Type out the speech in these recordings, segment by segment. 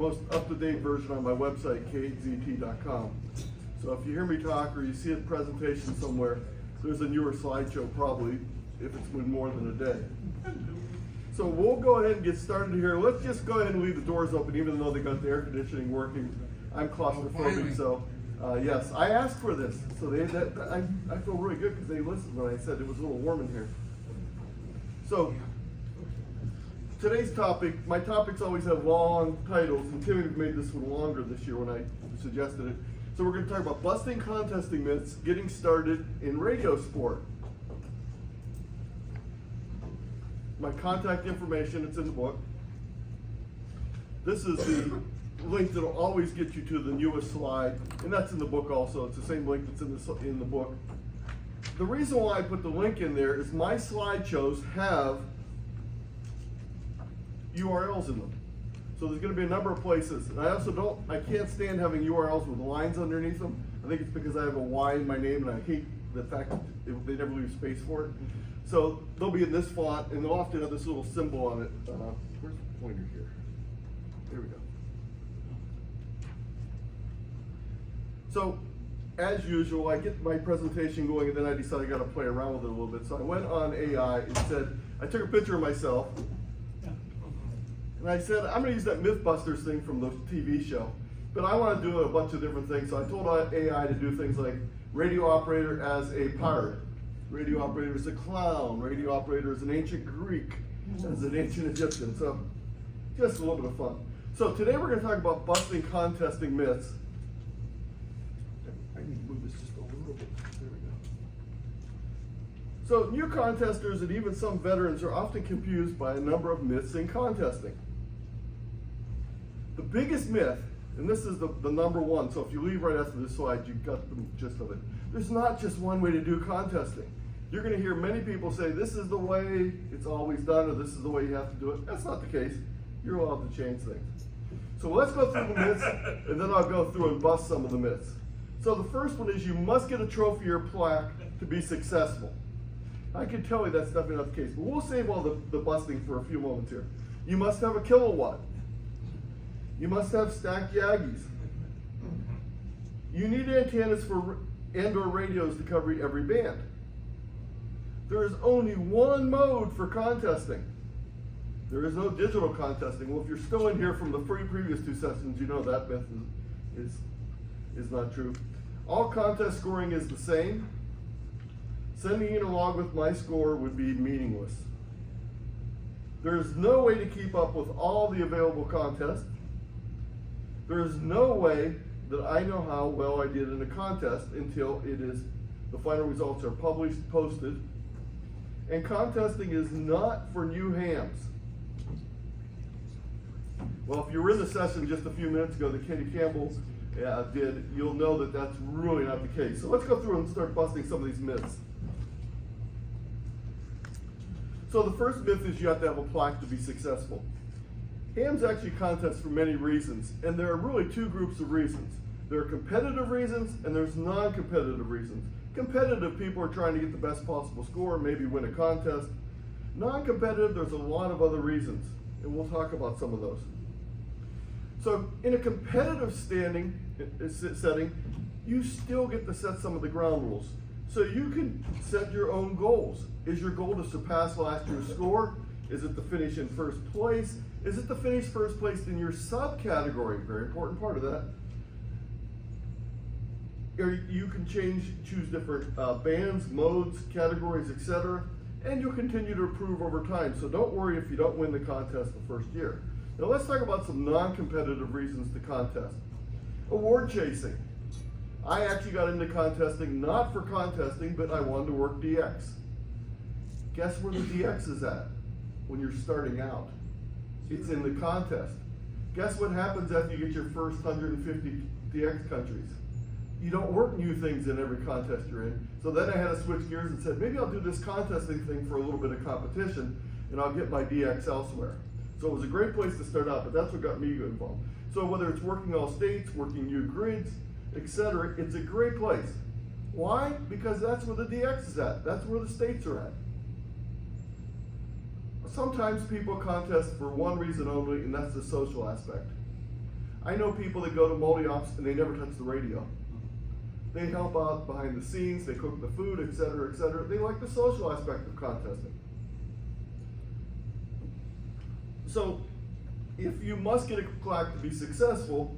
Most up-to-date version on my website, kzt.com. So if you hear me talk or you see a presentation somewhere, there's a newer slideshow probably, if it's been more than a day. So we'll go ahead and get started here. Let's just go ahead and leave the doors open, even though they got the air conditioning working. I'm claustrophobic, so yes, I asked for this. So I feel really good because they listened when I said it was a little warm in here. So today's topic, my topics always have long titles, and Timmy made this one longer this year when I suggested it. So we're going to talk about busting contesting myths, getting started in RadioSport. My contact information, it's in the book. This is the link that'll always get you to the newest slide, and that's in the book also. It's the same link that's in the book. The reason why I put the link in there is my slideshows have URLs in them. So there's going to be a number of places. And I can't stand having URLs with lines underneath them. I think it's because I have a Y in my name and I hate the fact that they never leave space for it. So they'll be in this font and they'll often have this little symbol on it. Where's the pointer here? There we go. So as usual, I get my presentation going and then I decide I got to play around with it a little bit. So I went on AI and said, I took a picture of myself. And I said, I'm going to use that Mythbusters thing from the TV show, but I want to do a bunch of different things. So I told AI to do things like radio operator as a pirate, radio operator as a clown, radio operator as an ancient Greek, as an ancient Egyptian. So just a little bit of fun. So today we're going to talk about busting contesting myths. I need to move this just a little bit. There we go. So new contesters and even some veterans are often confused by a number of myths in contesting. The biggest myth, and this is the number one, so if you leave right after this slide, you've got the gist of it. There's not just one way to do contesting. You're going to hear many people say, this is the way it's always done, or this is the way you have to do it. That's not the case. You're allowed to change things. So let's go through the myths, and then I'll go through and bust some of the myths. So the first one is you must get a trophy or plaque to be successful. I can tell you that's definitely not the case, but we'll save all the busting for a few moments here. You must have a kilowatt. You must have stacked Yaggies. You need antennas for and/or radios to cover every band. There is only one mode for contesting. There is no digital contesting. Well, if you're still in here from the previous two sessions, you know that myth is not true. All contest scoring is the same. Sending in a log with my score would be meaningless. There is no way to keep up with all the available contests. There is no way that I know how well I did in a contest until the final results are published, posted. And contesting is not for new hams. Well, if you were in the session just a few minutes ago that Kenny Campbell did, you'll know that that's really not the case. So let's go through and start busting some of these myths. So the first myth is you have to have a plaque to be successful. Hams actually contest for many reasons, and there are really two groups of reasons. There are competitive reasons, and there's non-competitive reasons. Competitive people are trying to get the best possible score, maybe win a contest. Non-competitive, there's a lot of other reasons, and we'll talk about some of those. So in a competitive setting, you still get to set some of the ground rules. So you can set your own goals. Is your goal to surpass last year's score? Is it to finish in first place? Is it to finish first place in your subcategory? Very important part of that. Or you can choose different bands, modes, categories, etc. And you'll continue to improve over time. So don't worry if you don't win the contest the first year. Now let's talk about some non-competitive reasons to contest. Award chasing. I actually got into contesting not for contesting, but I wanted to work DX. Guess where the DX is at when you're starting out? It's in the contest. Guess what happens after you get your first 150 DX countries? You don't work new things in every contest you're in. So then I had to switch gears and said, maybe I'll do this contesting thing for a little bit of competition and I'll get my DX elsewhere. So it was a great place to start out, but that's what got me involved. So whether it's working all states, working new grids, etc., it's a great place. Why? Because that's where the DX is at. That's where the states are at. Sometimes people contest for one reason only, and that's the social aspect. I know people that go to multi-ops and they never touch the radio. They help out behind the scenes, they cook the food, etc., etc. They like the social aspect of contesting. So, if you must get a clack to be successful,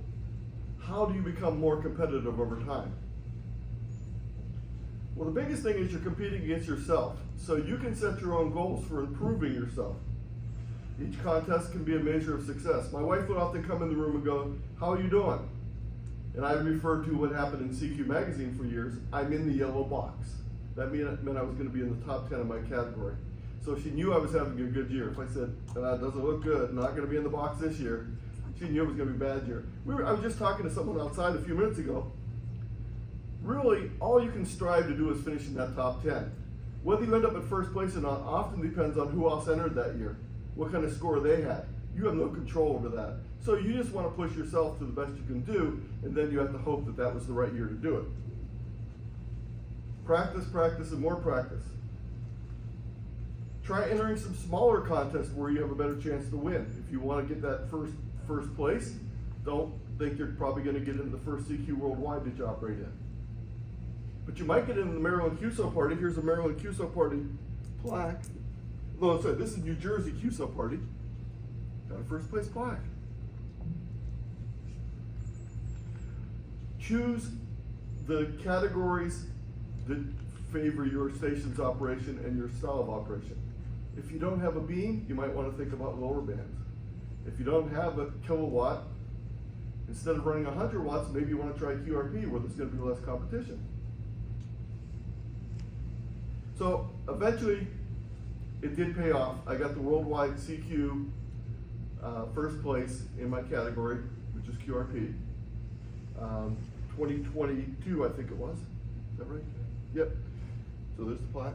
how do you become more competitive over time? Well, the biggest thing is you're competing against yourself. So you can set your own goals for improving yourself. Each contest can be a measure of success. My wife would often come in the room and go, "How are you doing?" And I referred to what happened in CQ magazine for years. I'm in the yellow box. That meant I was going to be in the top 10 of my category. So she knew I was having a good year. If I said, "That doesn't look good, not going to be in the box this year," she knew it was going to be a bad year. I was just talking to someone outside a few minutes ago. Really, all you can strive to do is finish in that top 10. Whether you end up at first place or not often depends on who else entered that year, what kind of score they had. You have no control over that. So you just want to push yourself to the best you can do, and then you have to hope that that was the right year to do it. Practice, practice, and more practice. Try entering some smaller contests where you have a better chance to win. If you want to get that first place, don't think you're probably going to get into the first CQ Worldwide that you operate in. But you might get into the Maryland QSO Party. Here's a Maryland QSO Party plaque. No, sorry, this is New Jersey QSO Party. Got a first place plaque. Choose the categories that favor your station's operation and your style of operation. If you don't have a beam, you might want to think about lower bands. If you don't have a kilowatt, instead of running 100 watts, maybe you want to try QRP where there's going to be less competition. So eventually, it did pay off. I got the worldwide CQ first place in my category, which is QRP. 2022, I think it was. Is that right? Yep. So there's the plaque.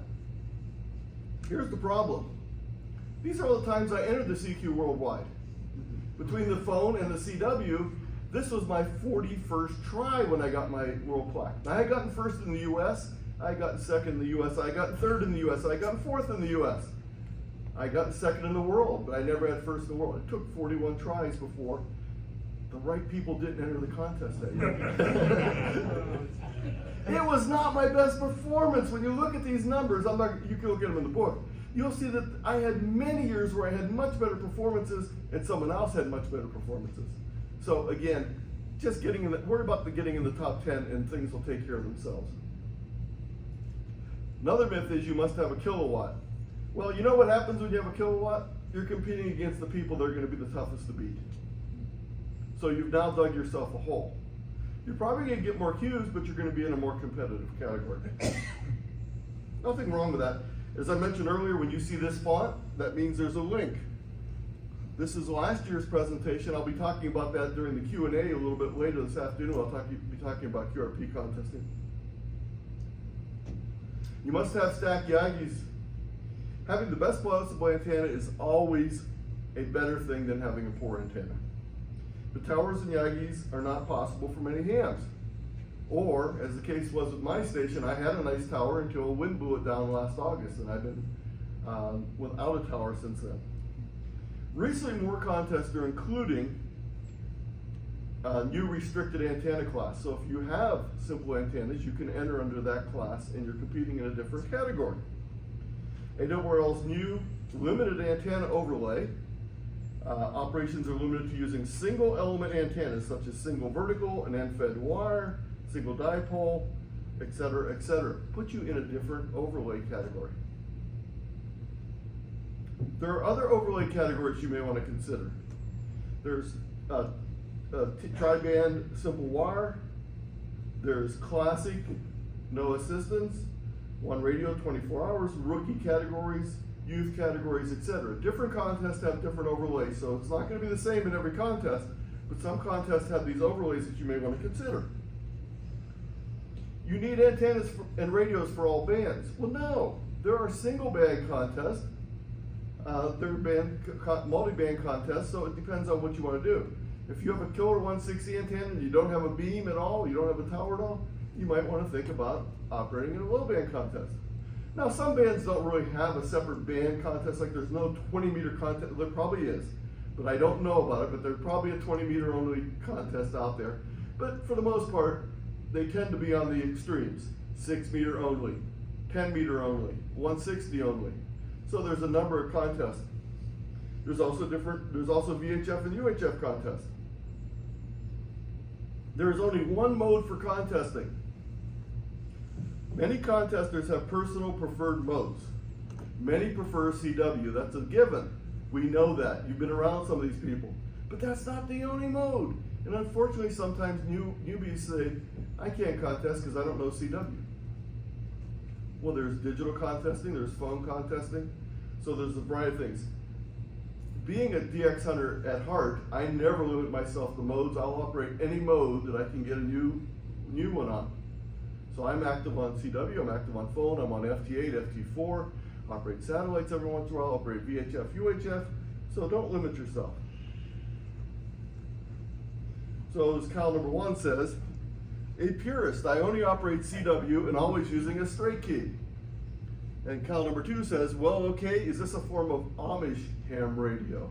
Here's the problem. These are all the times I entered the CQ Worldwide. Between the phone and the CW, this was my 41st try when I got my world plaque. I had gotten first in the US, I had gotten second in the US, I got third in the US, I got fourth in the US. I got second in the world, but I never had first in the world. It took 41 tries before the right people didn't enter the contest that year. It was not my best performance. When you look at these numbers, you can look at them in the book. You'll see that I had many years where I had much better performances and someone else had much better performances. So again, just worry about getting in the top 10 and things will take care of themselves. Another myth is you must have a kilowatt. Well, you know what happens when you have a kilowatt? You're competing against the people that are going to be the toughest to beat. So you've now dug yourself a hole. You're probably going to get more cues, but you're going to be in a more competitive category. Nothing wrong with that. As I mentioned earlier, when you see this font, that means there's a link. This is last year's presentation. I'll be talking about that during the Q&A a little bit later this afternoon. I'll be talking about QRP contesting. You must have stacked Yagis. Having the best possible antenna is always a better thing than having a poor antenna. The towers and Yagis are not possible for many hams. Or, as the case was with my station, I had a nice tower until a wind blew it down last August, and I've been without a tower since then. Recently, more contests are including a new restricted antenna class. So if you have simple antennas, you can enter under that class, and you're competing in a different category. AWRL's new limited antenna overlay. Operations are limited to using single element antennas such as single vertical, an end-fed wire, single dipole, etc., etc. Put you in a different overlay category. There are other overlay categories you may want to consider. There's tri-band simple wire. There's classic, no assistance, one radio, 24 hours, rookie categories, youth categories, etc. Different contests have different overlays, so it's not going to be the same in every contest, but some contests have these overlays that you may want to consider. You need antennas and radios for all bands. Well, no. There are single band contests, there are multi-band contests, so it depends on what you want to do. If you have a killer 160 antenna and you don't have a beam at all, you don't have a tower at all, you might want to think about operating in a low band contest. Now, some bands don't really have a separate band contest, like there's no 20-meter contest. There probably is, but I don't know about it, but there's probably a 20 meter only contest out there. But for the most part, they tend to be on the extremes. 6 meter only, 10 meter only, 160 only. So there's a number of contests. There's also VHF and UHF contests. There's only one mode for contesting. Many contesters have personal preferred modes. Many prefer CW, that's a given. We know that, you've been around some of these people. But that's not the only mode. And unfortunately, sometimes newbies say, I can't contest because I don't know CW. Well, there's digital contesting, there's phone contesting, so there's a variety of things. Being a DX hunter at heart, I never limit myself to modes. I'll operate any mode that I can get a new one on. So I'm active on CW, I'm active on phone, I'm on FT8, FT4, operate satellites every once in a while, operate VHF, UHF, so don't limit yourself. So as Cal number 1 says, a purist, I only operate CW and always using a straight key. And Cal number 2 says, well, okay, is this a form of Amish ham radio?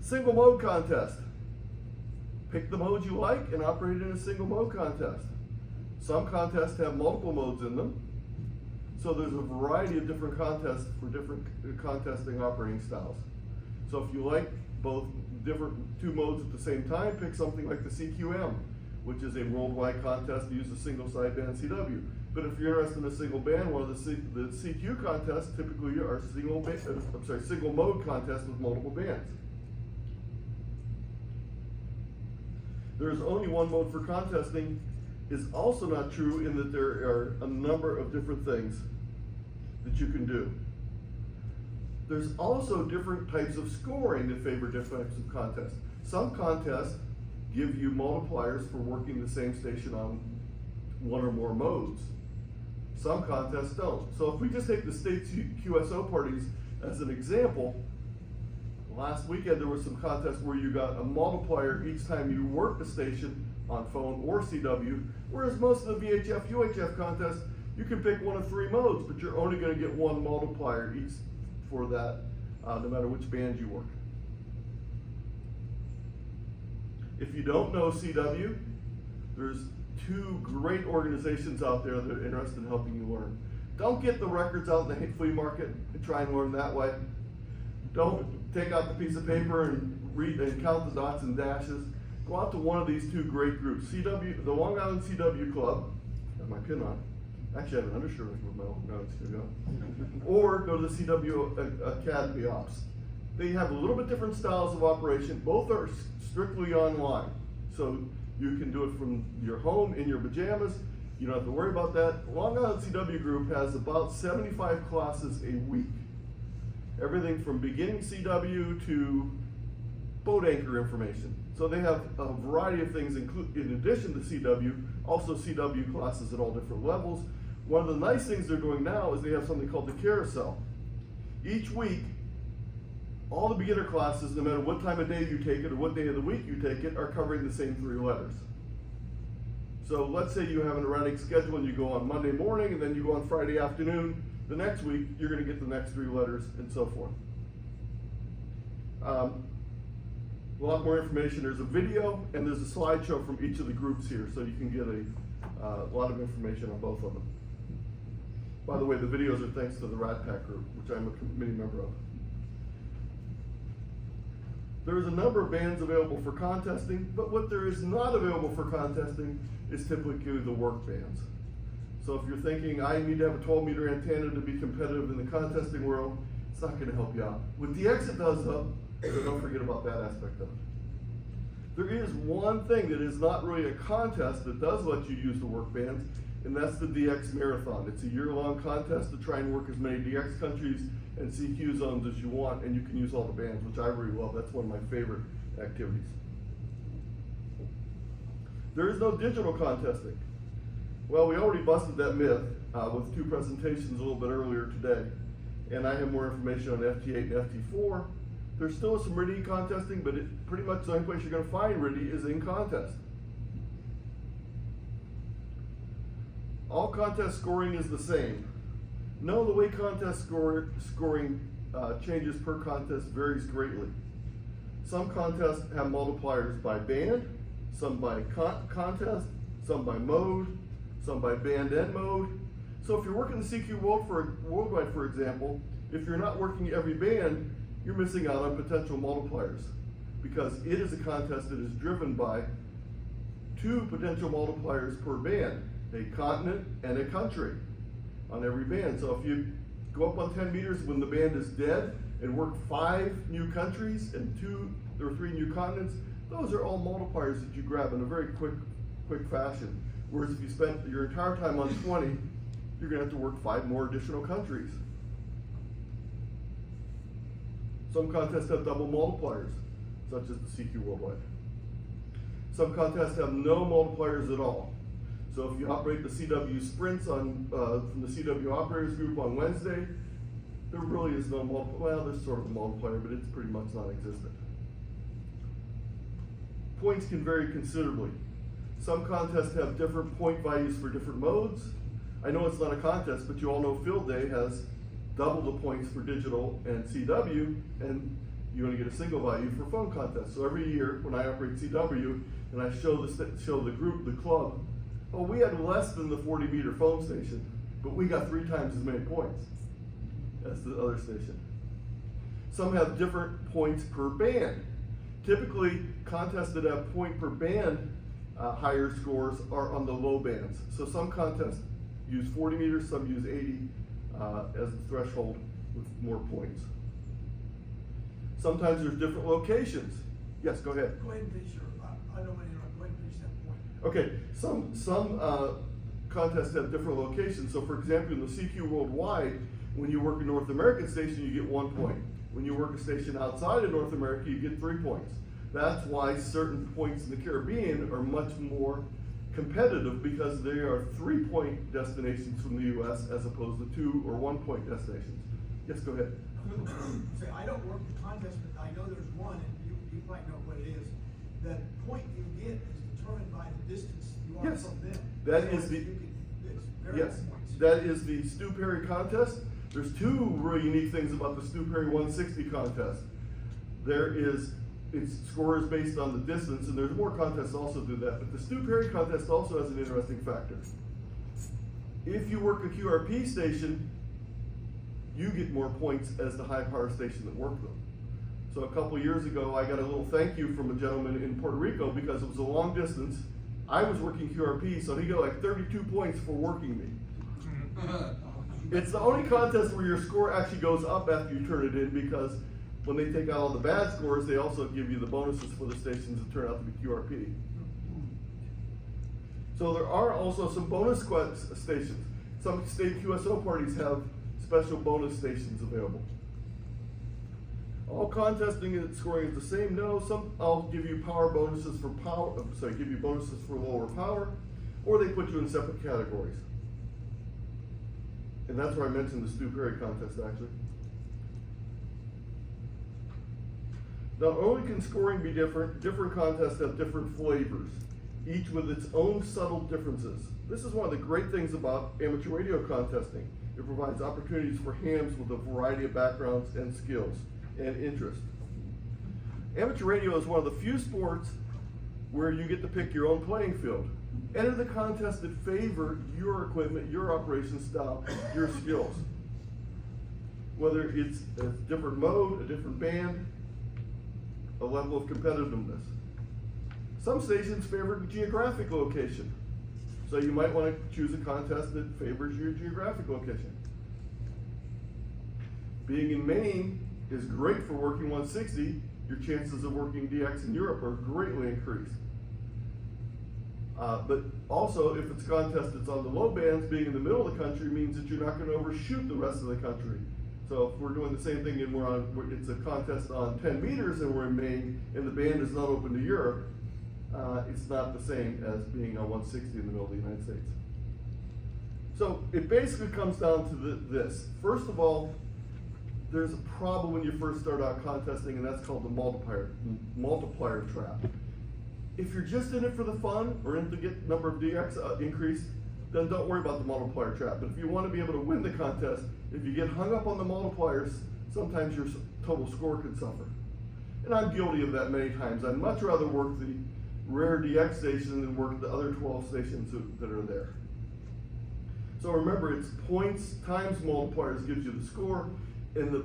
Single mode contest. Pick the mode you like and operate in a single mode contest. Some contests have multiple modes in them. So there's a variety of different contests for different contesting operating styles. So if you like both different 2 modes at the same time, pick something like the CQM, which is a worldwide contest to use a single sideband CW. But if you're interested in a single band, one of the CQ contests typically are single mode contests with multiple bands. There's only one mode for contesting is also not true in that there are a number of different things that you can do. There's also different types of scoring that favor different types of contests. Some contests give you multipliers for working the same station on one or more modes. Some contests don't. So if we just take the state QSO parties as an example, last weekend there was some contests where you got a multiplier each time you worked the station on phone or CW, whereas most of the VHF, UHF contests, you can pick one of 3 modes, but you're only going to get 1 multiplier each for that, no matter which band you work. If you don't know CW, there's 2 great organizations out there that are interested in helping you learn. Don't get the records out in the flea market and try and learn that way. Don't take out the piece of paper and read and count the dots and dashes. Go out to one of these 2 great groups. CW, the Long Island CW Club, I have my pin on. Actually, I have an undershirt with my Long Island CW. Or go to the CW Academy Ops. They have a little bit different styles of operation. Both are strictly online. So you can do it from your home, in your pajamas. You don't have to worry about that. Long Island CW Group has about 75 classes a week. Everything from beginning CW to boat anchor information. So they have a variety of things in addition to CW, also CW classes at all different levels. One of the nice things they're doing now is they have something called the carousel. Each week, all the beginner classes, no matter what time of day you take it or what day of the week you take it, are covering the same 3 letters. So let's say you have an erratic schedule and you go on Monday morning and then you go on Friday afternoon. The next week, you're going to get the next 3 letters and so forth. A lot more information. There's a video and there's a slideshow from each of the groups here, so you can get a lot of information on both of them. By the way, the videos are thanks to the RadPack group, which I'm a committee member of. There's a number of bands available for contesting, but what there is not available for contesting is typically the work bands. So if you're thinking, I need to have a 12-meter antenna to be competitive in the contesting world, it's not going to help you out. With DX it does though, so don't forget about that aspect of it. There is one thing that is not really a contest that does let you use the work bands, and that's the DX Marathon. It's a year-long contest to try and work as many DX countries and CQ zones as you want, and you can use all the bands, which I really love. That's one of my favorite activities. There is no digital contesting. Well, we already busted that myth with 2 presentations a little bit earlier today, and I have more information on FT8 and FT4. There's still some RIDI contesting, but pretty much the only place you're going to find RIDI is in contest. All contest scoring is the same. No, the way contest scoring changes per contest varies greatly. Some contests have multipliers by band, some by contest, some by mode, some by band and mode. So if you're working the CQ Worldwide, for example, if you're not working every band, you're missing out on potential multipliers, because it is a contest that is driven by 2 potential multipliers per band, a continent and a country on every band. So if you go up on 10 meters when the band is dead and work 5 new countries and 2 or 3 new continents, those are all multipliers that you grab in a very quick fashion. Whereas if you spent your entire time on 20, you're gonna have to work 5 more additional countries. Some contests have double multipliers, such as the CQ Worldwide. Some contests have no multipliers at all. So if you operate the CW sprints from the CW operators group on Wednesday, there really is no multiplier. Well, there's sort of a multiplier, but it's pretty much non-existent. Points can vary considerably. Some contests have different point values for different modes. I know it's not a contest, but you all know Field Day has double the points for digital and CW, and you only get a single value for phone contests. So every year when I operate CW and I show the group, the club, oh, we had less than the 40-meter phone station, but we got 3 times as many points as the other station. Some have different points per band. Typically, contests that have point per band higher scores are on the low bands. So some contests use 40 meters, some use 80 as the threshold with more points. Sometimes there's different locations. Yes, go ahead. Go ahead and finish your, I don't want to interrupt, go ahead and finish that point. Okay, some contests have different locations. So for example, in the CQ Worldwide, when you work a North American station, you get 1 point. When you work a station outside of North America, you get 3 points. That's why certain points in the Caribbean are much more competitive, because they are 3-point destinations from the US as opposed to 2 or 1-point destinations. Yes, go ahead. Say, I don't work the contest, but I know there's one, and you might know what it is. The point you get is determined by the distance you are Yes, from them. that is the, It's very yes, points. that is the Stu Perry contest. There's 2 really unique things about the Stu Perry 160 contest. Its score is based on the distance, and there's more contests also do that, but the Stu Perry contest also has an interesting factor. If you work a QRP station, you get more points as the high power station that worked them. So a couple years ago, I got a little thank you from a gentleman in Puerto Rico because it was a long distance. I was working QRP, so he got like 32 points for working me. It's the only contest where your score actually goes up after you turn it in, because when they take out all the bad scores, they also give you the bonuses for the stations that turn out to be QRP. So there are also some bonus stations. Some state QSO parties have special bonus stations available. All contesting and scoring is the same. No, some I'll give you power bonuses for give you bonuses for lower power, or they put you in separate categories. And that's where I mentioned the Stu Perry contest, actually. Not only can scoring be different contests have different flavors, each with its own subtle differences. This is one of the great things about amateur radio contesting. It provides opportunities for hams with a variety of backgrounds and skills and interests. Amateur radio is one of the few sports where you get to pick your own playing field. Enter the contests that favor your equipment, your operation style, your skills. Whether it's a different mode, a different band, a level of competitiveness. Some stations favor geographic location. So you might want to choose a contest that favors your geographic location. Being in Maine is great for working 160. Your chances of working DX in Europe are greatly increased. But also, if it's a contest that's on the low bands, being in the middle of the country means that you're not going to overshoot the rest of the country. So if we're doing the same thing and it's a contest on 10 meters and we're in Maine and the band is not open to Europe, it's not the same as being on 160 in the middle of the United States. So it basically comes down to this. First of all, there's a problem when you first start out contesting, and that's called the multiplier trap. If you're just in it for the fun or in to get number of DX increased, then don't worry about the multiplier trap. But if you want to be able to win the contest, if you get hung up on the multipliers sometimes your total score could suffer. And I'm guilty of that many times. I'd much rather work the rare DX station than work the other 12 stations that are there. So remember, it's points times multipliers gives you the score, and the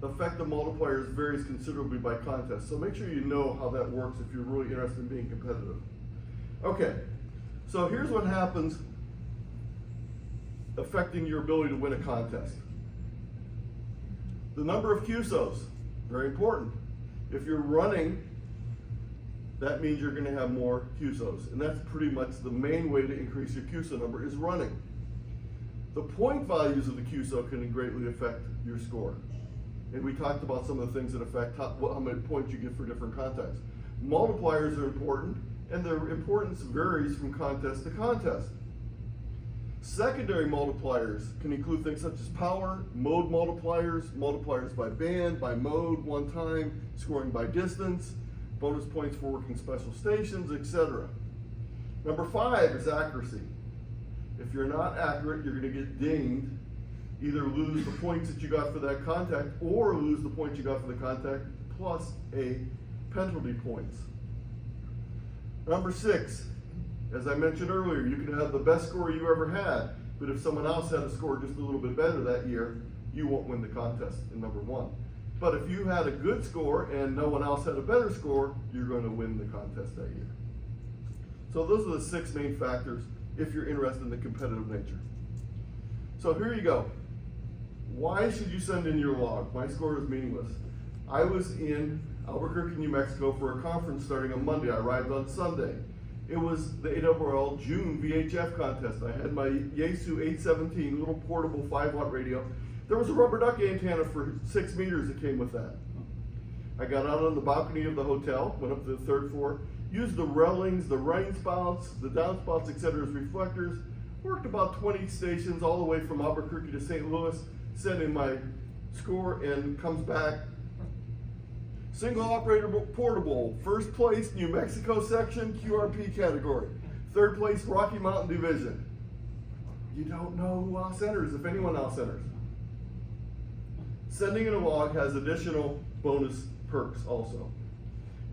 effect of multipliers varies considerably by contest. So make sure you know how that works if you're really interested in being competitive. Okay, so here's what happens affecting your ability to win a contest. The number of QSOs, very important. If you're running, that means you're going to have more QSOs, and that's pretty much the main way to increase your QSO number is running. The point values of the QSO can greatly affect your score. And we talked about some of the things that affect how many points you get for different contests. Multipliers are important, and their importance varies from contest to contest. Secondary multipliers can include things such as power, mode multipliers, multipliers by band, by mode, one time, scoring by distance, bonus points for working special stations, etc. Number 5 is accuracy. If you're not accurate, you're going to get dinged. Either lose the points that you got for that contact or lose the points you got for the contact plus a penalty points. Number 6, as I mentioned earlier, you can have the best score you ever had, but if someone else had a score just a little bit better that year, you won't win the contest in number 1. But if you had a good score and no one else had a better score, you're going to win the contest that year. So those are the 6 main factors if you're interested in the competitive nature. So here you go. Why should you send in your log? My score is meaningless. I was in Albuquerque, New Mexico for a conference starting on Monday. I arrived on Sunday. It was the ARRL June VHF contest. I had my Yaesu 817 little portable 5-watt radio. There was a rubber duck antenna for 6 meters that came with that. I got out on the balcony of the hotel, went up to the 3rd floor, used the railings, the rain spouts, the downspouts, etc. as reflectors, worked about 20 stations all the way from Albuquerque to St. Louis, sent in my score, and comes back. Single operator portable, 1st place New Mexico section QRP category, 3rd place Rocky Mountain Division. You don't know who else enters, if anyone else enters. Sending in a log has additional bonus perks also.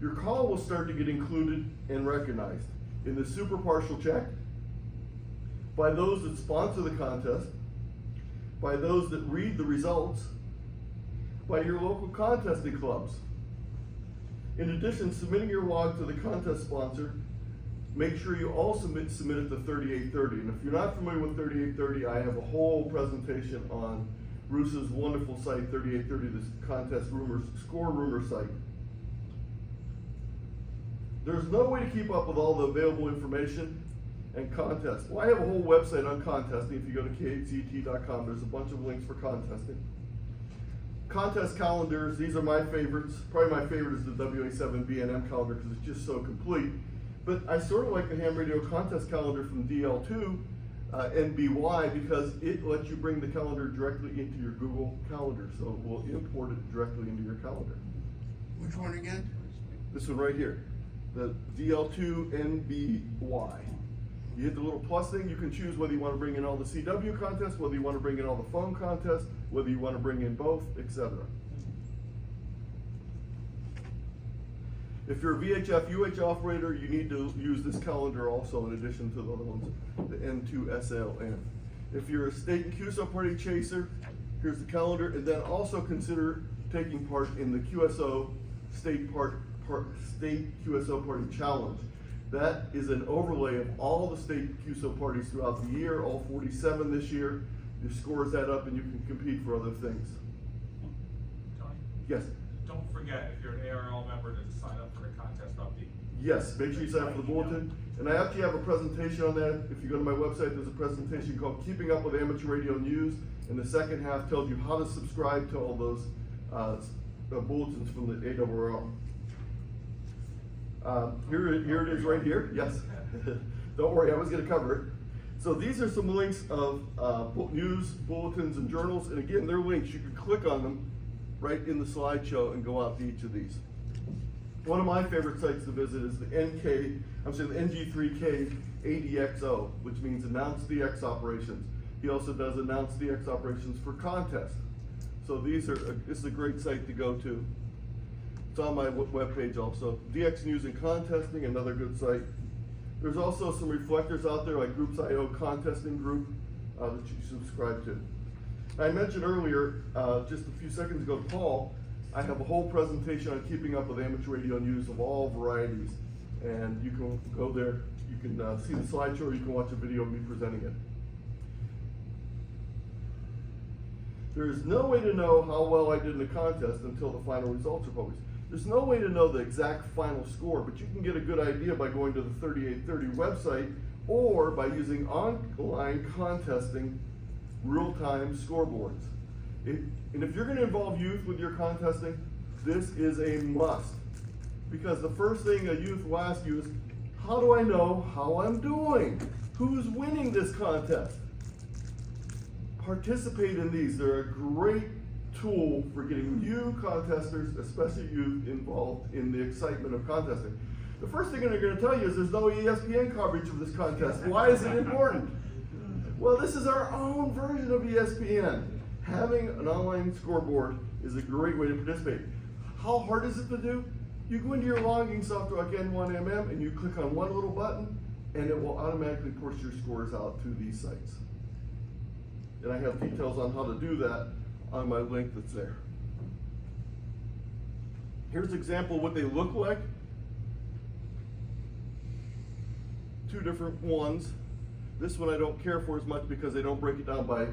Your call will start to get included and recognized in the super partial check, by those that sponsor the contest, by those that read the results, by your local contesting clubs. In addition, submitting your log to the contest sponsor, make sure you also submit it to 3830. And if you're not familiar with 3830, I have a whole presentation on Rusa's wonderful site, 3830, this contest rumors, score rumor site. There's no way to keep up with all the available information and contests. Well, I have a whole website on contesting. If you go to khzt.com, there's a bunch of links for contesting. Contest calendars, these are my favorites. Probably my favorite is the WA7 B&M calendar because it's just so complete. But I sort of like the ham radio contest calendar from DL2 NBY because it lets you bring the calendar directly into your Google Calendar. So it will import it directly into your calendar. Which one again? This one right here, the DL2 NBY. You hit the little plus thing, you can choose whether you want to bring in all the CW contests, whether you want to bring in all the phone contests, whether you want to bring in both, etc. If you're a VHF, UH operator, you need to use this calendar also in addition to the other ones, the N2SLN. If you're a state and QSO party chaser, here's the calendar, and then also consider taking part in the QSO state QSO party challenge. That is an overlay of all the state QSO parties throughout the year, all 47 this year. Your scores add up and you can compete for other things. Tony? Yes? Don't forget, if you're an ARL member, to sign up for the contest update. Yes, make sure you sign up for the bulletin. And I actually have a presentation on that. If you go to my website, there's a presentation called Keeping Up with Amateur Radio News. And the second half tells you how to subscribe to all those bulletins from the ARRL. Here it is right here. Yes. Don't worry, I was going to cover it. So these are some links of news, bulletins, and journals. And again, they're links. You can click on them right in the slideshow and go out to each of these. One of my favorite sites to visit is the NG3K ADXO, which means Announce DX Operations. He also does Announce DX Operations for contests. So this is a great site to go to. It's on my webpage also. DX News and Contesting, another good site. There's also some reflectors out there like Groups.io Contesting Group that you subscribe to. I mentioned earlier, just a few seconds ago, to Paul, I have a whole presentation on keeping up with amateur radio news of all varieties. And you can go there, you can see the slideshow, or you can watch a video of me presenting it. There is no way to know how well I did in the contest until the final results are published. There's no way to know the exact final score, but you can get a good idea by going to the 3830 website or by using online contesting real-time scoreboards. And if you're going to involve youth with your contesting, this is a must. Because the first thing a youth will ask you is, how do I know how I'm doing? Who's winning this contest? Participate in these. They're a great tool for getting you contesters, especially youth, involved in the excitement of contesting. The first thing they're going to tell you is there's no ESPN coverage of this contest. Why is it important? Well, this is our own version of ESPN. Having an online scoreboard is a great way to participate. How hard is it to do? You go into your logging software like N1MM and you click on one little button and it will automatically push your scores out to these sites. And I have details on how to do that on my link that's there. Here's an example of what they look like. Two different ones. This one I don't care for as much because they don't break it down by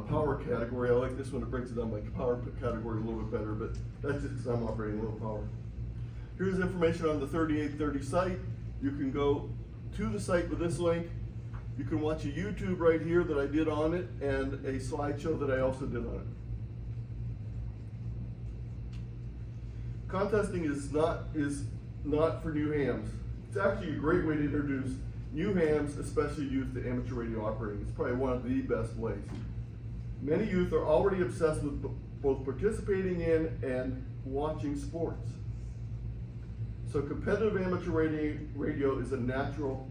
power category. I like this one, it breaks it down by power category a little bit better, but that's just because I'm operating low power. Here's information on the 3830 site. You can go to the site with this link. You can watch a YouTube right here that I did on it and a slideshow that I also did on it. Contesting is not for new hams. It's actually a great way to introduce new hams, especially youth, to amateur radio operating. It's probably one of the best ways. Many youth are already obsessed with both participating in and watching sports. So competitive amateur radio is a natural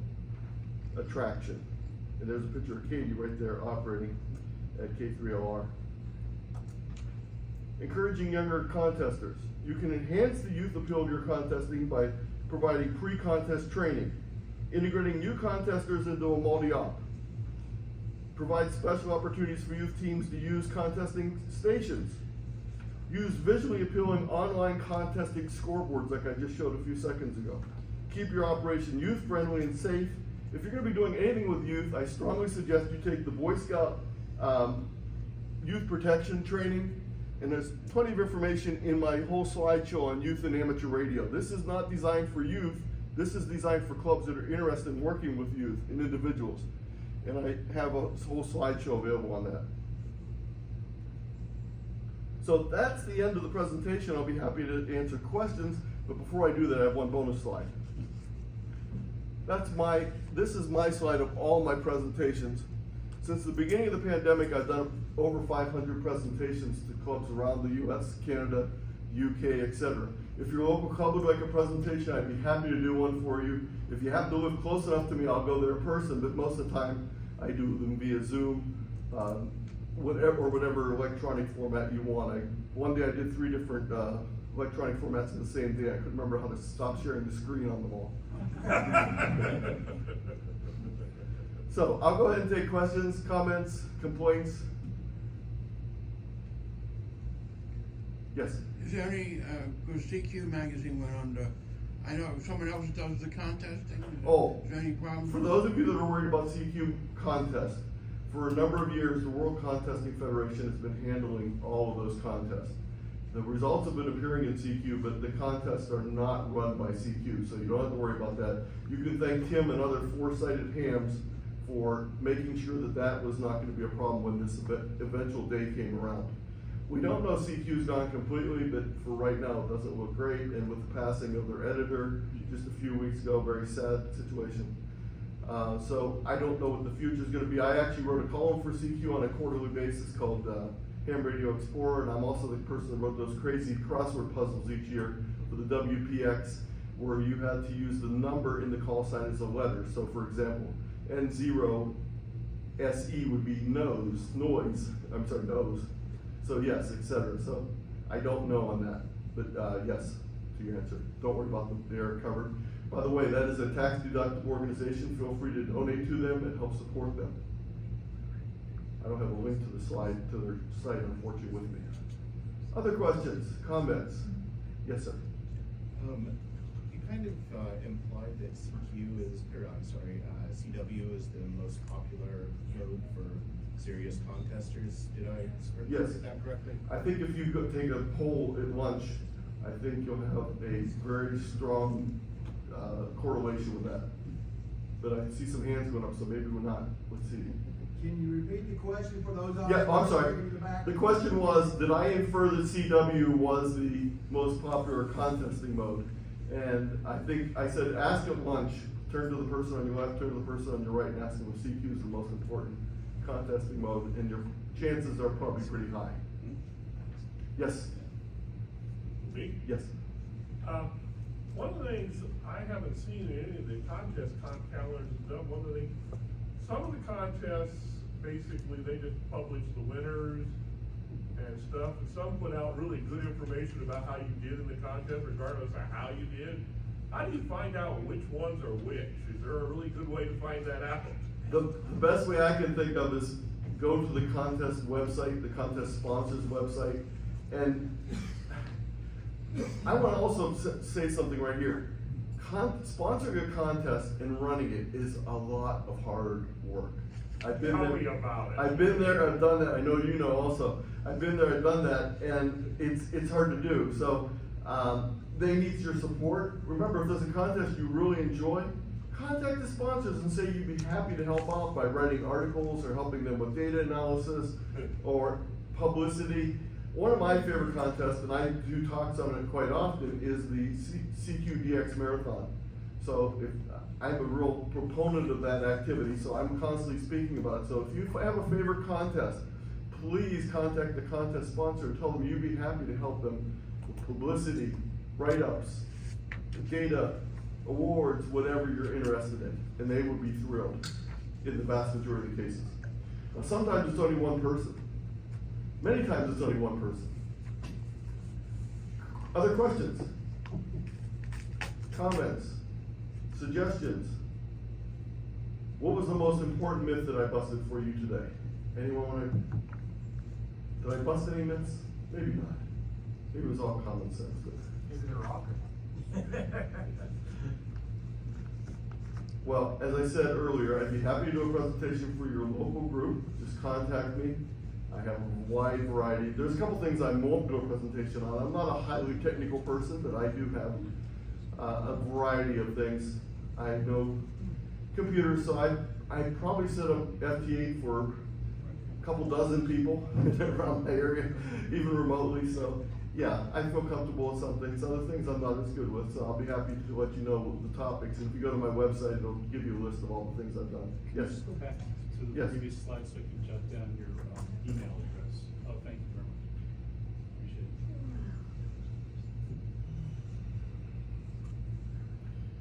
attraction. And there's a picture of Katie right there operating at K3LR. Encouraging younger contesters. You can enhance the youth appeal of your contesting by providing pre-contest training, integrating new contesters into a multi-op, provide special opportunities for youth teams to use contesting stations, use visually appealing online contesting scoreboards like I just showed a few seconds ago. Keep your operation youth-friendly and safe. If you're going to be doing anything with youth, I strongly suggest you take the Boy Scout youth protection training, and there's plenty of information in my whole slideshow on youth and amateur radio. This is not designed for youth. This is designed for clubs that are interested in working with youth and individuals. And I have a whole slideshow available on that. So that's the end of the presentation. I'll be happy to answer questions, but before I do that, I have one bonus slide. This is my slide of all my presentations. Since the beginning of the pandemic, I've done over 500 presentations to clubs around the US, Canada, UK, etc. If your local club would like a presentation, I'd be happy to do one for you. If you happen to live close enough to me, I'll go there in person, but most of the time I do them via Zoom, whatever electronic format you want. One day I did 3 different electronic formats in the same day. I couldn't remember how to stop sharing the screen on them all. So I'll go ahead and take questions, comments, complaints. Yes? Is there any, because CQ magazine went under, I know someone else does the contesting. Oh, Is there any problem? for those of you that are worried about CQ contest, for a number of years, the World Contesting Federation has been handling all of those contests. The results have been appearing in CQ, but the contests are not run by CQ, so you don't have to worry about that. You can thank Tim and other foresighted hams for making sure that that was not going to be a problem when this eventual day came around. We don't know CQ's gone completely, but for right now, it doesn't look great. And with the passing of their editor just a few weeks ago, very sad situation. So I don't know what the future is going to be. I actually wrote a column for CQ on a quarterly basis called Ham Radio Explorer, and I'm also the person that wrote those crazy crossword puzzles each year for the WPX, where you had to use the number in the call sign as a letter. So for example, N0 SE would be nose. So yes, et cetera. So I don't know on that, but yes, to your answer. Don't worry about them, they are covered. By the way, that is a tax deductible organization. Feel free to donate to them and help support them. I don't have a link to the slide, to their site, unfortunately, with me. Other questions, comments? Yes, sir. You kind of implied that CW is the most popular mode for serious contesters. Did I Yes. get that correctly? I think if you go take a poll at lunch, I think you'll have a very strong correlation with that. But I see some hands going up, so maybe we're not. Let's see. Can you repeat the question for those out Yeah, there? I'm sorry. in the back? The question was, did I infer that CW was the most popular contesting mode? And I think I said, ask at lunch, turn to the person on your left, turn to the person on your right, and ask them if CQ is the most important contesting mode, and your chances are probably pretty high. Yes? Me? Yes. One of the things I haven't seen in any of the contest calendars is done, one of the things, some of the contests, basically, they just publish the winners and stuff, and some put out really good information about how you did in the contest, regardless of how you did. How do you find out which ones are which? Is there a really good way to find that out? The best way I can think of is go to the contest website, the contest sponsors website, and I want to also say something right here. Sponsoring a contest and running it is a lot of hard work. I've been Tell there. me about it. I've been there. I've done that. I know you know also. I've been there. I've done that, and it's hard to do. So they need your support. Remember, if there's a contest you really enjoy, contact the sponsors and say you'd be happy to help out by writing articles or helping them with data analysis or publicity. One of my favorite contests, and I do talks on it quite often, is the CQDX Marathon. So I'm a real proponent of that activity, so I'm constantly speaking about it. So if you have a favorite contest, please contact the contest sponsor and tell them you'd be happy to help them with publicity, write-ups, data, awards, whatever you're interested in, and they would be thrilled in the vast majority of cases. Now, sometimes it's only one person. Many times it's only one person. Other questions? Comments? Suggestions? What was the most important myth that I busted for you today? Anyone want to? Did I bust any myths? Maybe not. Maybe it was all common sense. Is it a rocket? Well, as I said earlier, I'd be happy to do a presentation for your local group. Just contact me. I have a wide variety. There's a couple things I won't do a presentation on. I'm not a highly technical person, but I do have a variety of things. I know computers, so I probably set up FT8 for a couple dozen people around my area, even remotely. So yeah, I feel comfortable with some things. Other things I'm not as good with, so I'll be happy to let you know the topics. And if you go to my website, it'll give you a list of all the things I've done. Can you Yes. just go back to the Yes. previous slide so I can jot down your email